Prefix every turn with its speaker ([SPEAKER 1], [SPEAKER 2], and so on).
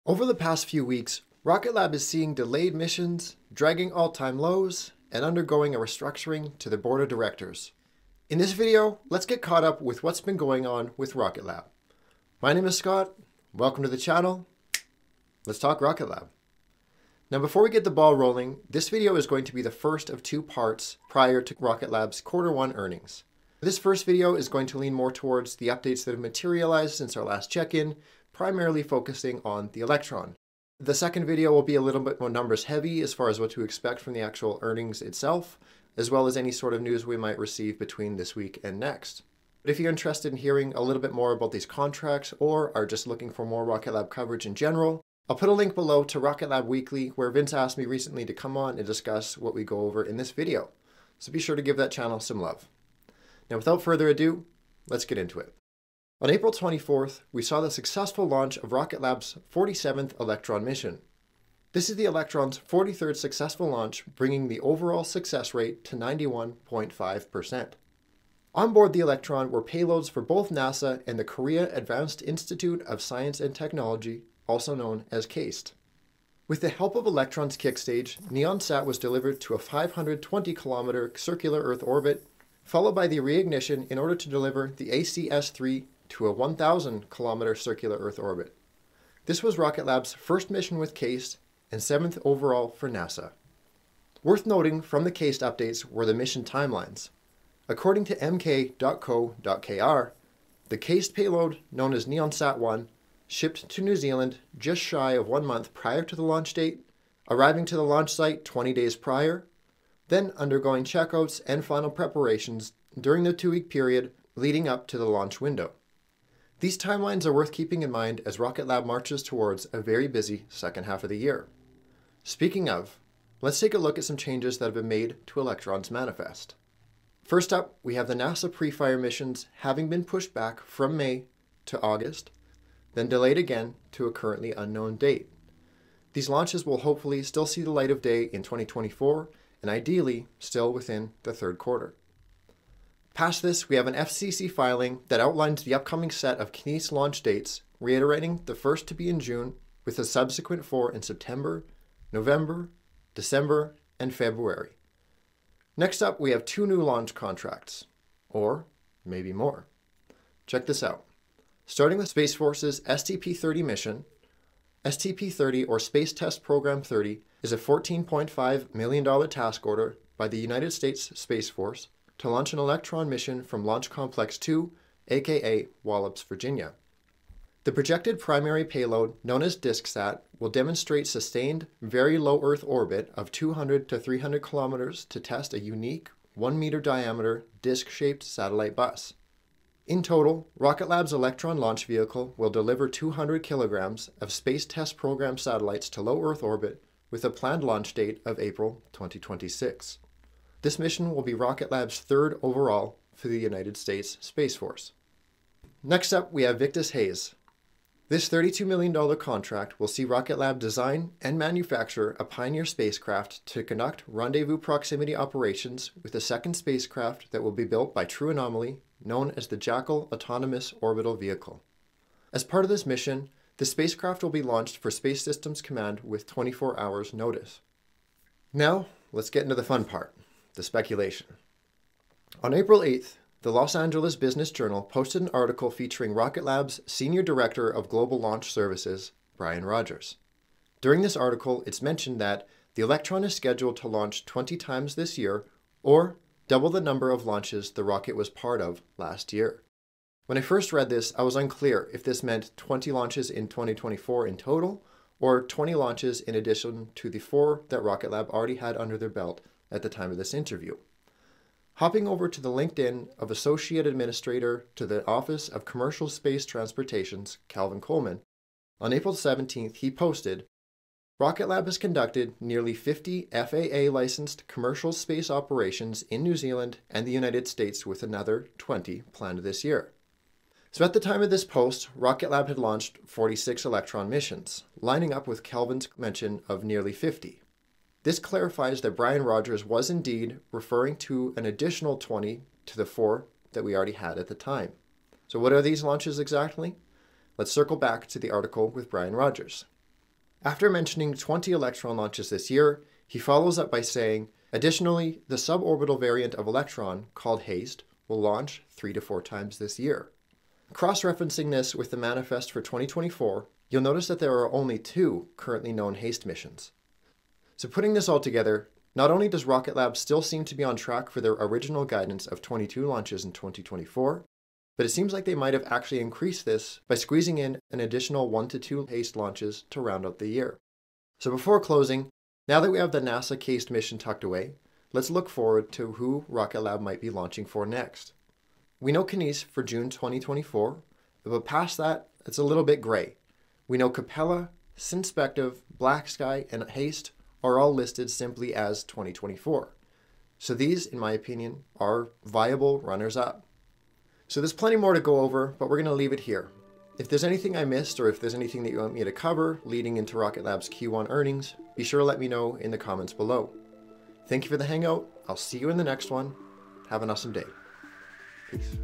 [SPEAKER 1] Over the past few weeks, Rocket Lab is seeing delayed missions, dragging all-time lows, and undergoing a restructuring to the board of directors. In this video, let's get caught up with what's been going on with Rocket Lab. My name is Scott. Welcome to the channel. Let's talk Rocket Lab. Now, before we get the ball rolling, this video is going to be the first of two parts prior to Rocket Lab's Q1 earnings. This first video is going to lean more towards the updates that have materialized since our last check-in, primarily focusing on the Electron. The second video will be a little bit more numbers heavy as far as what to expect from the actual earnings itself, as well as any sort of news we might receive between this week and next. But if you're interested in hearing a little bit more about these contracts or are just looking for more Rocket Lab coverage in general, I'll put a link below to Rocket Lab Weekly, where Vince asked me recently to come on and discuss what we go over in this video. So be sure to give that channel some love. Now, without further ado, let's get into it. On April 24th, we saw the successful launch of Rocket Lab's 47th Electron mission. This is the Electron's 43rd successful launch, bringing the overall success rate to 91.5%. On board the Electron were payloads for both NASA and the Korea Advanced Institute of Science and Technology, also known as KAIST. With the help of Electron's kick stage, NEONSat was delivered to a 520-kilometer circular Earth orbit, followed by the reignition in order to deliver the ACS-3 to a 1,000-kilometer circular Earth orbit. This was Rocket Lab's first mission with KAIST and 7th overall for NASA. Worth noting from the KAIST updates were the mission timelines. According to mk.co.kr, the KAIST payload, known as NEONSat-1, shipped to New Zealand just shy of 1 month prior to the launch date, arriving to the launch site 20 days prior, then undergoing checkouts and final preparations during the 2-week period leading up to the launch window. These timelines are worth keeping in mind as Rocket Lab marches towards a very busy second half of the year. Speaking of, let's take a look at some changes that have been made to Electron's manifest. First up, we have the NASA pre-fire missions having been pushed back from May to August, then delayed again to a currently unknown date. These launches will hopefully still see the light of day in 2024, and ideally still within the third quarter. Past this, we have an FCC filing that outlines the upcoming set of KAIST launch dates, reiterating the first to be in June, with the subsequent 4 in September, November, December, and February. Next up, we have 2 new launch contracts, or maybe more. Check this out. Starting with Space Force's STP-30 mission, STP-30, or Space Test Program 30, is a $14.5 million task order by the United States Space Force to launch an Electron mission from Launch Complex 2, aka Wallops, Virginia. The projected primary payload, known as DiskSat, will demonstrate sustained, very low Earth orbit of 200 to 300 kilometers to test a unique, 1-meter diameter, disc-shaped satellite bus. In total, Rocket Lab's Electron launch vehicle will deliver 200 kilograms of Space Test Program satellites to low Earth orbit with a planned launch date of April 2026. This mission will be Rocket Lab's 3rd overall for the United States Space Force. Next up, we have Victus Haze. This $32 million contract will see Rocket Lab design and manufacture a Pioneer spacecraft to conduct rendezvous proximity operations with a second spacecraft that will be built by True Anomaly, known as the Jackal Autonomous Orbital Vehicle. As part of this mission, the spacecraft will be launched for Space Systems Command with 24 hours notice. Now, let's get into the fun part, the speculation. On April 8th, the Los Angeles Business Journal posted an article featuring Rocket Lab's Senior Director of Global Launch Services, Brian Rogers. During this article, it's mentioned that the Electron is scheduled to launch 20 times this year, or double the number of launches the rocket was part of last year. When I first read this, I was unclear if this meant 20 launches in 2024 in total, or 20 launches in addition to the 4 that Rocket Lab already had under their belt at the time of this interview. Hopping over to the LinkedIn of Associate Administrator to the Office of Commercial Space Transportation's Calvin Coleman, on April 17th he posted, Rocket Lab has conducted nearly 50 FAA-licensed commercial space operations in New Zealand and the United States, with another 20 planned this year. So at the time of this post, Rocket Lab had launched 46 Electron missions, lining up with Calvin's mention of nearly 50. This clarifies that Brian Rogers was indeed referring to an additional 20 to the 4 that we already had at the time. So what are these launches exactly? Let's circle back to the article with Brian Rogers. After mentioning 20 Electron launches this year, he follows up by saying, additionally, the suborbital variant of Electron, called HASTE, will launch 3 to 4 times this year. Cross-referencing this with the manifest for 2024, you'll notice that there are only 2 currently known HASTE missions. So putting this all together, not only does Rocket Lab still seem to be on track for their original guidance of 22 launches in 2024, but it seems like they might have actually increased this by squeezing in an additional 1 to 2 HASTE launches to round out the year. So before closing, now that we have the NASA HASTE mission tucked away, let's look forward to who Rocket Lab might be launching for next. We know Kinéis for June 2024, but past that, it's a little bit gray. We know Capella, Synspective, Black Sky, and HASTE are all listed simply as 2024. So these, in my opinion, are viable runners-up. So there's plenty more to go over, but we're going to leave it here. If there's anything I missed, or if there's anything that you want me to cover leading into Rocket Lab's Q1 earnings, be sure to let me know in the comments below. Thank you for the hangout. I'll see you in the next one. Have an awesome day. Peace.